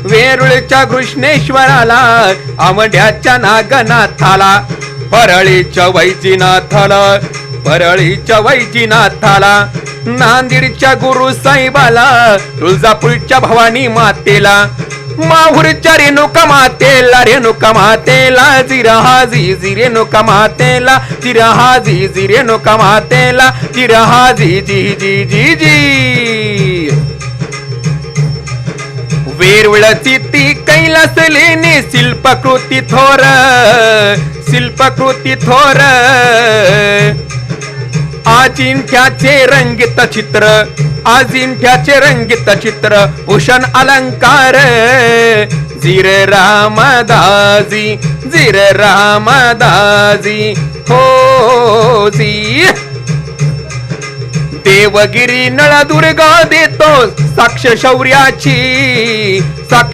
वेरुळच्या कृष्णेश्वराला, आमड्याच्या नागनाथाला, परळीच्या वैजनाथाला, परळीच्या वैजनाथाला, नांदेडच्या गुरु साहेबाला, तुळजापूरच्या भवानी मातेला, माहूरच्या रेणुका मातेला, रेणुका मातेला, जिरहाजी जी रेणुका मातेला, जिरहाजी जी रेणुका मातेला, जिरहाजी जी जी जी जी. वेरुळची ती कैलास लेणी, शिल्पकृती थोर, शिल्पकृती थोर, अजिंठ्याचे रंगीत चित्र, अजिंठ्याचे रंगीत चित्र, भूषण अलंकार, जीर रामदाजी, जीर रामदाजी हो जी. देवगिरी नळदुर्गा देतो साक्ष शौर्याची, साक्ष